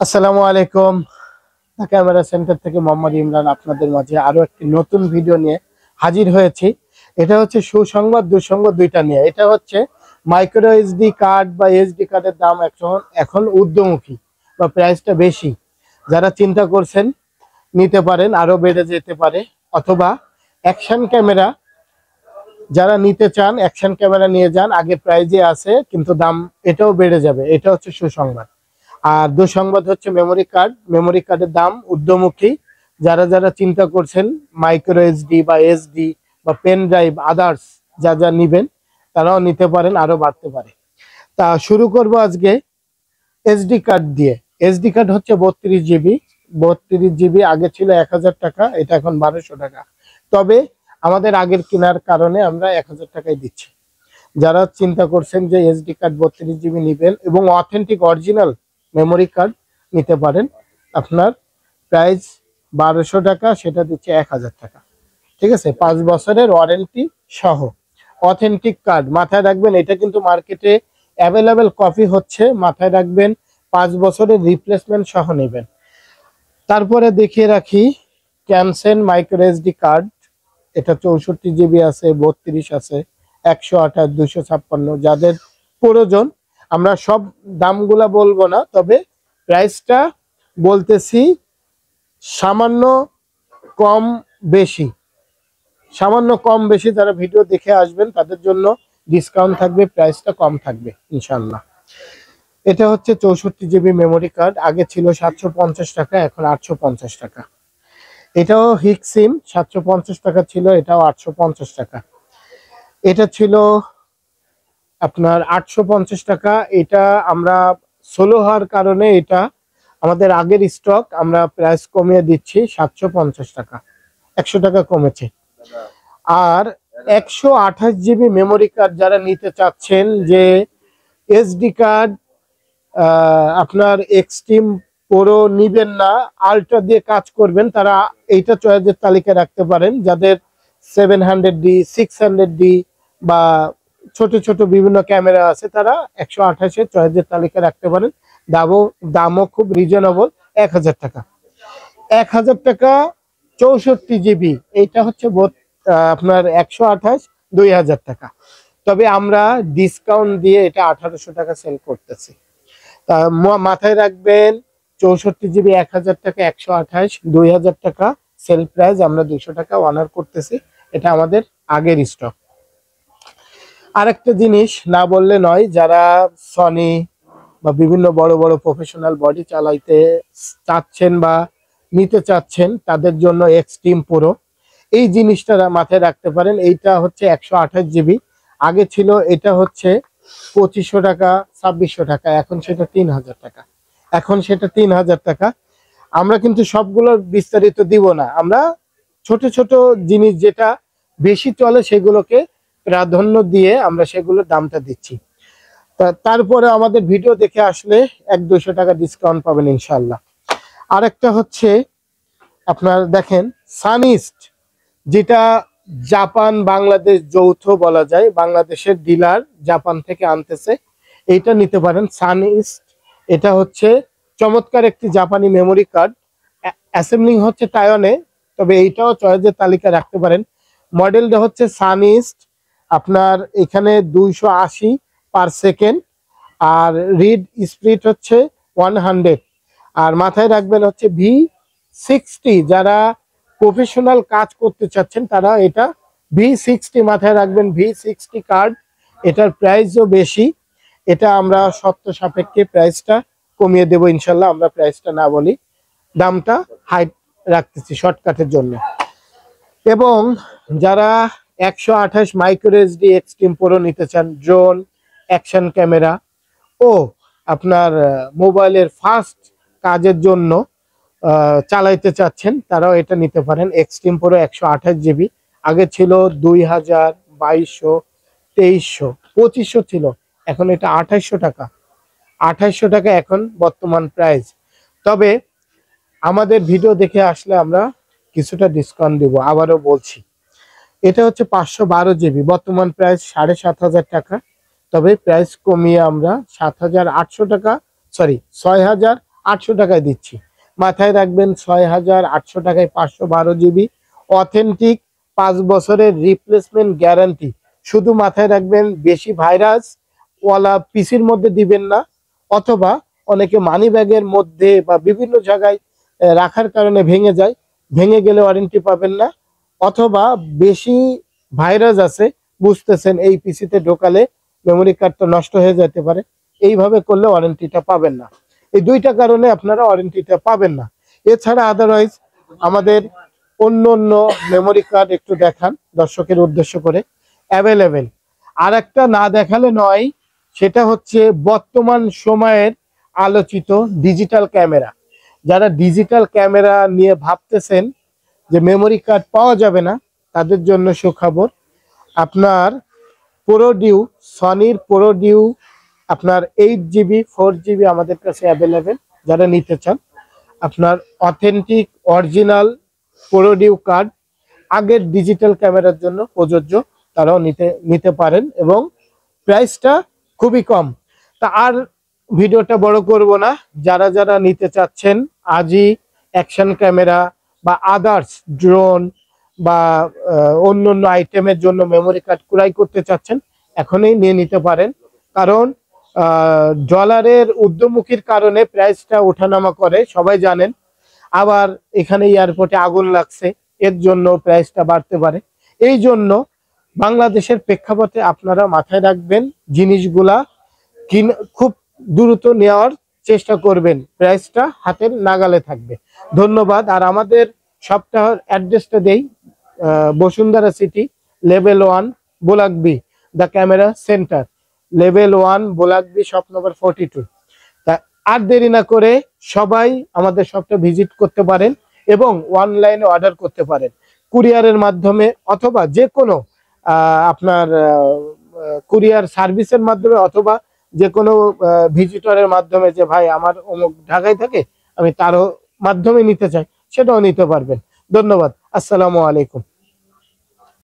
আসসালামু আলাইকুম। Camera centre থেকে মোহাম্মদ ইমরান আপনাদের মাঝে আরো একটি নতুন ভিডিও নিয়ে হাজির হয়েছি। এটা হচ্ছে সুসংবাদ দুঃসংবাদ দুইটা নিয়ে। এটা হচ্ছে মাইক্রো এসডি কার্ড বা এসডি কার্ডের দাম এখন ঊর্ধ্বমুখী বা প্রাইসটা বেশি। যারা চিন্তা করছেন নিতে পারেন, আরো বেড়ে যেতে পারে। অথবা অ্যাকশন ক্যামেরা যারা নিতে চান, অ্যাকশন ক্যামেরা নিয়ে যান, আগের প্রাইজে আছে কিন্তু দাম এটাও বেড়ে যাবে। এটা হচ্ছে সুসংবাদ। আর দুঃসংবাদ হচ্ছে মেমোরি কার্ডের দাম ঊর্ধ্বমুখী। যারা যারা চিন্তা করছেন মাইক্রো এসডি বা এসডি বা পেন ড্রাইভ আদার্স যা যা নিবেন তারাও নিতে পারেন, আরো বাড়তে পারে। তা শুরু করব আজকে এসডি কার্ড দিয়ে। এসডি কার্ড হচ্ছে 32 জিবি। 32 জিবি আগে ছিল 1000 টাকা, এটা এখন 1200 টাকা। তবে আমাদের আগের কেনার কারণে আমরা 1000 টাকায় দিচ্ছি। যারা চিন্তা করছেন যে এসডি কার্ড 32 জিবি নিবেন এবং অথেন্টিক অরিজিনাল মেমোরি কার্ড নিতে পারেন, আপনার প্রাইস 1200 টাকা, সেটা দিচ্ছে 1000 টাকা। ঠিক আছে, 5 বছরের ওয়ারেন্টি সহ অথেন্টিক কার্ড। মাথায় রাখবেন, এটা কিন্তু মার্কেটে অ্যাভেলেবেল কপি হচ্ছে, মাথায় রাখবেন 5 বছরের রিপ্লেসমেন্ট সহ নেবেন। তারপরে দেখিয়ে রাখি ক্যানসেন মাইক্রো এসডি কার্ড। এটা 64 জিবি আছে, 32 আছে, 128, 256। যাদের প্রয়োজন, আমরা সব দামগুলা বলবো না, তবে প্রাইসটা বলতেছি। সামান্য কম বেশি, সামান্য কম বেশি যারা ভিডিও দেখে আসবেন তাদের জন্য ডিসকাউন্ট থাকবে, প্রাইসটা কম থাকবে ইনশাল্লাহ। এটা হচ্ছে 64 জিবি মেমোরি কার্ড। আগে ছিল 750 টাকা, এখন 850 টাকা। এটাও হিক সিম, 750 টাকা ছিল, এটাও 850 টাকা। এটা ছিল আপনার 850 টাকা। এটা আমরা সোলো হওয়ার কারণে এটা আমাদের আগের স্টক, আমরা প্রাইস কমিয়ে দিচ্ছি 750 টাকা, 100 টাকা কমেছে। আর 128 জিবি মেমোরি কার্ড যারা নিতে চাচ্ছেন, যে এসডি কার্ড আপনার এক্সট্রিম প্রো নিবেন না, আলট্রা দিয়ে কাজ করবেন, তারা এইটা চয়েসের তালিকায় রাখতে পারেন। যাদের 700D 600D বা ছোট ছোট বিভিন্ন ক্যামেরা আছে, তারা 128-এর চয়েসের তালিকায় রাখতে পারেন। দামও খুব রিজনেবল, 1000 টাকা। 1000 টাকা 64 জিবি, এইটা হচ্ছে আপনার 128, 2000 টাকা। তবে আমরা ডিসকাউন্ট দিয়ে এটা 1800 টাকা সেল করতেছি। তা মাথায় রাখবেন, 64 জিবি 1000 টাকা, 128, 2000 টাকা সেল প্রাইস। আমরা 200 টাকা অনার করতেছি, এটা আমাদের আগের স্টক। আরেকটা জিনিস না বললে নয়, যারা সনি বা বিভিন্ন বড় বড় প্রফেশনাল বডি চালাইতে চাচ্ছেন বা নিতে চাচ্ছেন, তাদের জন্য এক্সট্রিম প্রো এই জিনিসটা মাথায় রাখতে পারেন। এইটা হচ্ছে 128 জিবি। আগে ছিল এটা হচ্ছে 2500 টাকা, 2600 টাকা, এখন সেটা 3000 টাকা। এখন সেটা 3000 টাকা। আমরা কিন্তু সবগুলোর বিস্তারিত দিব না, আমরা ছোট ছোট জিনিস যেটা বেশি চলে সেগুলোকে প্রাধান্য দিয়ে আমরা সেগুলোর দামটা দিচ্ছি। তারপরে আমাদের ভিডিও দেখে আসলে 100-200 টাকা ডিসকাউন্ট পাবেন ইনশাল্লাহ। আরেকটা হচ্ছে আপনার দেখেন সানইস্ট, যেটা জাপান বাংলাদেশ যৌথ বলা যায়, বাংলাদেশের ডিলার জাপান থেকে আনতেছে, এইটা নিতে পারেন সানইস্ট। এটা হচ্ছে চমৎকার একটি জাপানি মেমোরি কার্ড, অ্যাসেম্বলিং হচ্ছে টাইওয়ানে, তবে এইটাও চয়েসের তালিকা রাখতে পারেন। মডেলটা হচ্ছে সানইস্ট, আপনার এখানে 280/সেকেন্ড, আর রিড স্পিড হচ্ছে 100। আর মাথায় রাখবেন হচ্ছে V60, যারা প্রফেশনাল কাজ করতে চাচ্ছেন তারা এটা V60 মাথায় রাখবেন, V60 কার্ড। এটার প্রাইসও বেশি, এটা আমরা শর্ত সাপেক্ষে প্রাইসটা কমিয়ে দেবো ইনশাল্লাহ। আমরা প্রাইসটা না বলি, দামটা হাইট রাখতেছি শর্টকাটের জন্য। এবং যারা 128 মাইক্রো এসডি এক্সট্রিম প্রো নিতে চান, ড্রোন, অ্যাকশন ক্যামেরা ও আপনার মোবাইলের ফাস্ট কাজের জন্য চালাইতে চাচ্ছেন, তারাও এটা নিতে পারেন। Extreme pro 128 GB. আগে ছিল 2000, 2200, 2300, 2500 ছিল, এখন এটা 2800 টাকা। 2800 টাকা এখন বর্তমান প্রাইস। তবে আমাদের ভিডিও দেখে আসলে আমরা কিছুটা ডিসকাউন্ট দিব, আবারও বলছি। এটা হচ্ছে 512 জিবি, বর্তমান প্রাইস 7500 টাকা। তবে প্রাইস কমিয়ে আমরা 7800 টাকা, সরি 6800 800 টাকায় দিচ্ছি। মাথায় রাখবেন 6800 টাকায় 512 জিবি অথেন্টিক 5 বছরের রিপ্লেসমেন্ট গ্যারান্টি। শুধু মাথায় রাখবেন বেশি ভাইরাস ওয়ালা পিসির মধ্যে দিবেন না, অথবা অনেকে মানি ব্যাগের মধ্যে বা বিভিন্ন জায়গায় রাখার কারণে ভেঙে যায়, ভেঙে গেলে ওয়ারেন্টি পাবেন না। অথবা বেশি ভাইরাস আছে, বুঝতেছেন এই পিসিতে ঢোকালে মেমোরি কার্ডটা নষ্ট হয়ে যেতে পারে, এইভাবে করলে ওয়ারেন্টিটা পাবেন না। এই দুইটা কারণে আপনারা ওয়ারেন্টিটা পাবেন না। এছাড়া আদারওয়াইজ আমাদের অন্য অন্য মেমোরি কার্ড একটু দেখান দর্শকের উদ্দেশ্য করে, অ্যাভেলেবেল। আর একটা না দেখালে নয়, সেটা হচ্ছে বর্তমান সময়ের আলোচিত ডিজিটাল ক্যামেরা। যারা ডিজিটাল ক্যামেরা নিয়ে ভাবতেছেন যে মেমোরি কার্ড পাওয়া যাবে না, তাদের জন্য সুখবর। আপনার প্রোডিউ, সনির প্রোডিউ আপনার 8 জিবি 4 জিবি আমাদের কাছে অ্যাভেলেবেল। যারা নিতে চান, আপনার অথেন্টিক অরিজিনাল প্রোডিউ কার্ড আগের ডিজিটাল ক্যামেরার জন্য প্রযোজ্য, তারাও নিতে পারেন এবং প্রাইসটা খুবই কম। তা আর ভিডিওটা বড় করব না, যারা যারা নিতে চাচ্ছেন আজই অ্যাকশন ক্যামেরা বা আদার্স ড্রোন বা অন্য অন্য আইটেমের জন্য মেমোরি কার্ড ক্রয় করতে চাচ্ছেন, এখনই নিয়ে নিতে পারেন। কারণ ডলারের ঊর্ধ্বমুখীর কারণে প্রাইসটা ওঠানামা করে, সবাই জানেন। আবার এখানে এয়ারপোর্টে আগুন লাগছে, এর জন্য প্রাইসটা বাড়তে পারে। এই জন্য বাংলাদেশের প্রেক্ষাপটে আপনারা মাথায় রাখবেন, জিনিসগুলা খুব দ্রুত নেওয়ার চেষ্টা করবেন, প্রাইসটা হাতের নাগালে থাকবে। ধন্যবাদ। আর আমাদের সপ্তাহের অ্যাড্রেসটা দেই, বসুন্ধরা সিটি, লেভেল 1, বোলাকবি, দ্য ক্যামেরা সেন্টার, লেভেল 1, বোলাকবি, শপ নম্বর 42। তা আর দেরি না করে সবাই আমাদের শপটা ভিজিট করতে পারেন এবং অনলাইনে অর্ডার করতে পারেন, কুরিয়ারের মাধ্যমে অথবা যে কোনো আপনার কুরিয়ার সার্ভিসের মাধ্যমে, অথবা যে কোনো ভিজিটরের মাধ্যমে, যে ভাই আমার অমুক ঢাকায় থাকে, আমি তারও মাধ্যমে নিতে চাই, সেটাও নিতে পারবেন। ধন্যবাদ। আসসালামু আলাইকুম।